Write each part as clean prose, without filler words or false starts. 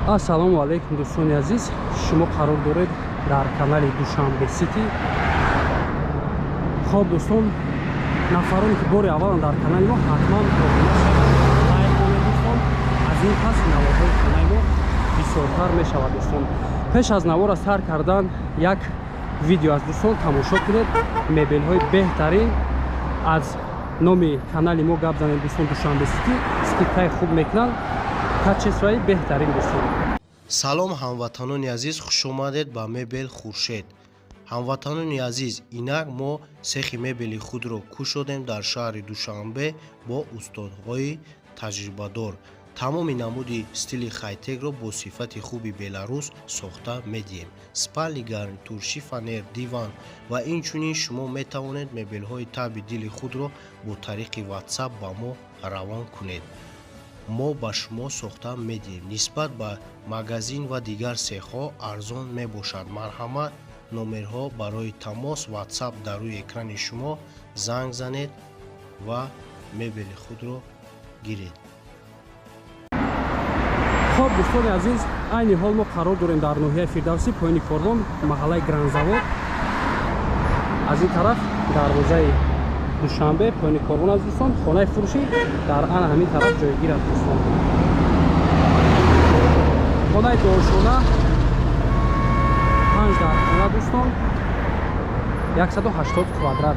Ассалому алейкум дӯстони азиз, шумо қарор доред дар канали Душанбе Сити. Хоб дӯстон, нафароне ки бори аввалан дар канали мо ҳатман лайк конед дӯстон. Аз ин пас наводҳои канали мо бисёртар мешавад дӯстон. Пеш аз навора сар кардан як видео аз дӯстон тамошо кунед. мебелҳои беҳтарин аз номи канали мо гап занед дӯстон. Душанбе Сити скидкаи хуб мекунанд, качествои беҳтарин дӯстон. салом ҳамватанони азиз, хушомадед ба мебел Хуршед. ҳамватанони азиз, инак мо сехи мебели худро кушодем дар шаҳри Душанбе бо устодҳои таҷрибадор. тамоми намуди стили хайтекро бо сифати хуби беларус сохта медиҳем. спални гарнитур, шифонер, диван ва инчунин шумо метавонед мебелҳои таби дили худро бо тариқи WhatsApp ба мо равон кунед. мо ба шумо сохта медиҳем. нисбат ба магазин ва дигар сехҳо арзон мебошад. марҳамат, номерҳо барои тамос WhatsApp дар рӯи экрани шумо. занг занед ва мебели худро гиред. хоб дӯстони азиз, айни ҳол мо қарор дорем дар ноҳияи Фирдавсӣ, поёни корвон, маҳаллаи Гранзавод. аз ин тараф дарвозаи Душанбе, поёни корвон аст дӯстон. хонаи фурӯшӣ дар ана ҳамин тараф ҷойгир аст дӯстон. хонаи дошона 5 дар хона дӯстон, 180 квадрат.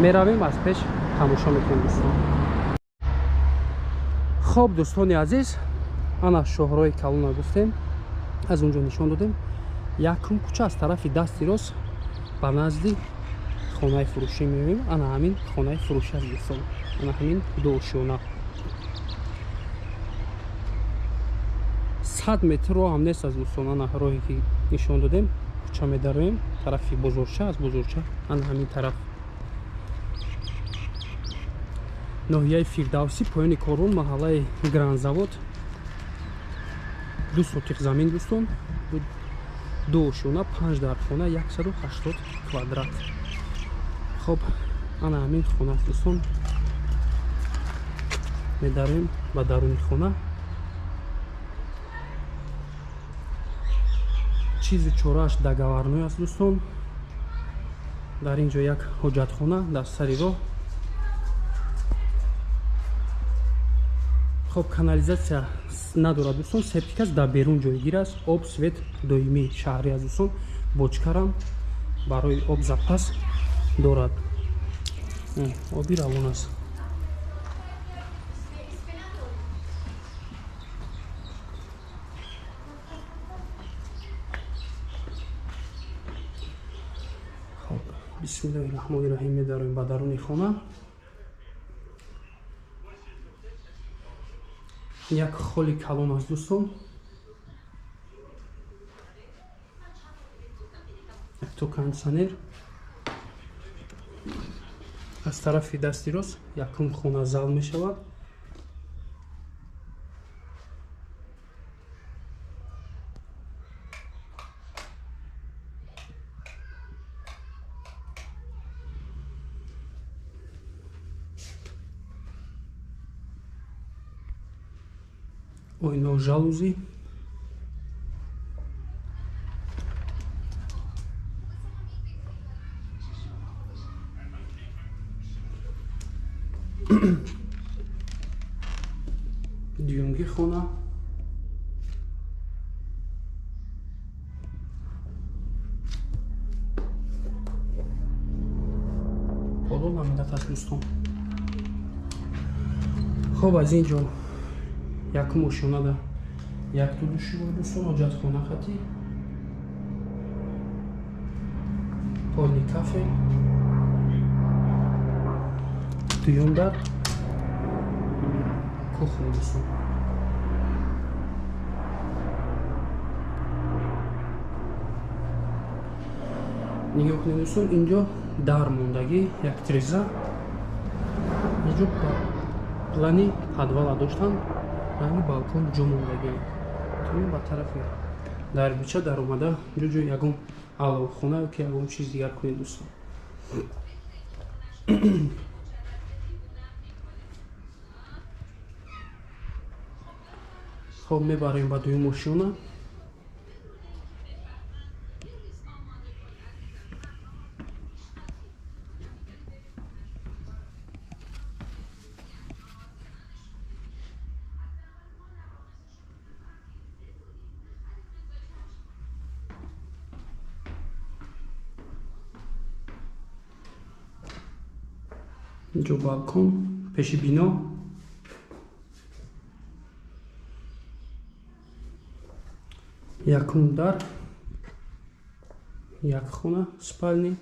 меравем аз пеш тамошо мекунем дӯстон. хоб дӯстони азиз, ана шоҳрои калона гуфтем, аз онҷо нишон додем. якум кӯча аз тарафи дасти рост ба назди хонаи фурӯшӣ меоем. ана ҳамин хонаи фурӯшӣ аст дӯстон. ана ҳамин дошона 100 метр роҳ ҳам нест аз дӯстон. ана роҳе ки нишон додем, кӯча медароем тарафи бозорча. аз бозорча ана ҳамин тараф ноҳияи Фирдавсӣ, поёни корвон, маҳаллаи Гранзавод. 2 сотиқ замин дӯстон, дошона 5 дар хона, 180 квадрат. хоб, ана ҳамин хона аст дӯстон. медароем ба даруни хона. чизи чорааш дагаварной аст дӯстон. дар ин ҷо як ҳоҷатхона дар сари роҳ. хоб, канализатсия надорад дӯстон, септикас дар берун ҷойгир аст. об свет доимӣ шаҳрӣ аст дӯстон. бочкарам барои об запас дорад. оби равон аст. хоб, бисмиллаҳи раҳмони раҳим медароем ба даруни хона. як холи калон аст дӯстон. то кондисионер. аз тарафи дасти рост якум хона зал мешавад. ойно жалузи. дюймги хона. подол ҳамидат аст дӯстон. хоб, аз ин ҷо якум ошонада як ту душивор дӯстон, ҳоҷатхона хати, пони кафе, дуюм дар кухня дӯстон. нигоҳ кунед дӯстон, инҷо дар мондагӣ як тиреза. инҷо плани подвала доштанд. ҳамин балкон ҷо мондагӣ. ба тарафи дарбича дар омада ҷо ягон аловхона ё ки ягон чиз дигар кунед дӯстон. خب میبریم با دوی ماشونه. اینجا بالکن پیش بینا. یکم در یک خونه спальни.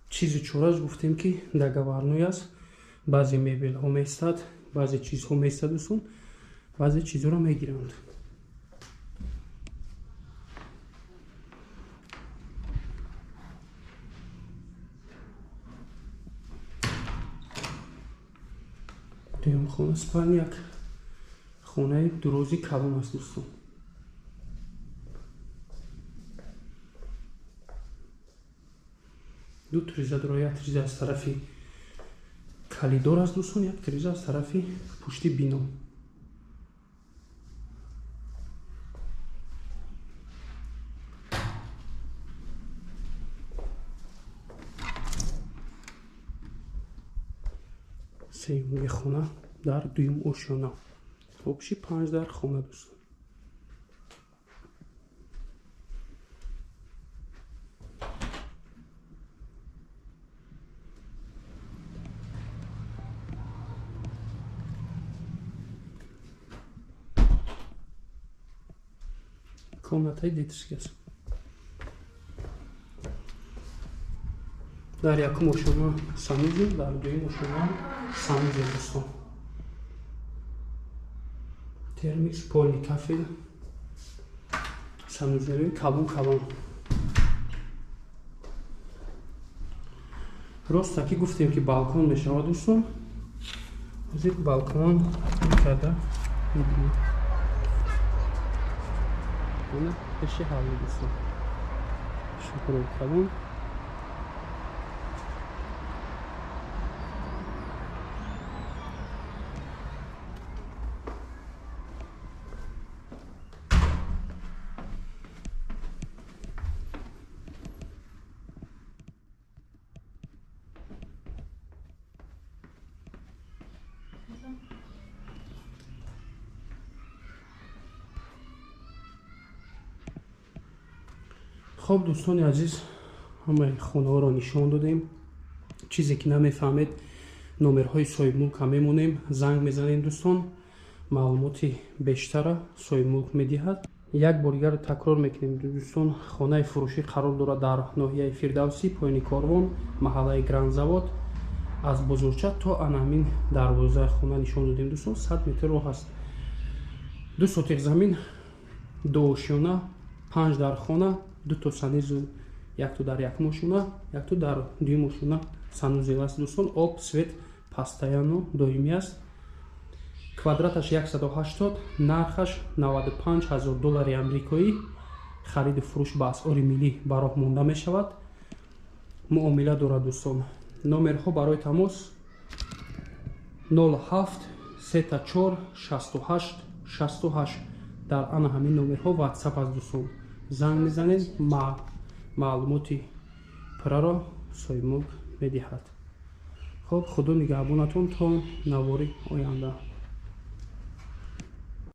چیزی چورش گفتیم که دگاورنوی است. بعضی میبل ها میستد، بعضی چیز ها میستد دوستان، بعضی چیز رو میگیرند. دویم خونه спальни یک خونه دروزی کلان است دوستان. دو تریزه داره، یک تریزه از طرفی کلیدور است دوستان، یک تریزه از طرفی پشتی بینا. سومی خونه در دویم اشیانا. خبشی 5 در خونه دوستان. комнатаи детский аст. дар якум ошона санузел, дар дуюм ошона санузел дӯстон. термикс, поли, кафел, санузели калон. ростаки гуфтем ки балкон мешавад дӯстон. ҳозир балкон карда мебинем. Ona peşi hallidiyorsun. Şükür bakalım. خب دوستان عزیز، همه خونه ها را نشان دادیم. چیزی که نمیفهمید نمرهای صاحب ملک هم میمونیم، زنگ میزنیم دوستان، معلوماتی بیشتر صاحب ملک میدهد. یک بار دیگر تکرار میکنیم دوستان، خانه فروشی قرار دارد در ناحیه فردوسی، پایین کاروان، محله گراند завод. از بزرگچه تا انامین دروازه خانه نشان دادیم دوستان. 100 متر راه است. 2 سوتیق زمین، 2 ошиёна, 5 дар хона, 2 то санузел, як то дар як мошина, як то дар дуи мошина санузел аст дӯстон. об, свет постоянно доимӣ аст. квадраташ 180, нархаш $95,000 амрикоӣ. хариду фурӯш ба асъори миллӣ ба роҳ монда мешавад. муомила дорад дӯстон. номерҳо барои тамос 07 34 68 68. дар ана ҳамин номерҳо ватсап аст дӯстон. занг мезанед, маълумоти пурраро соҳиб мулк медиҳад. хуб, худо нигаҳбонатон то навори оянда.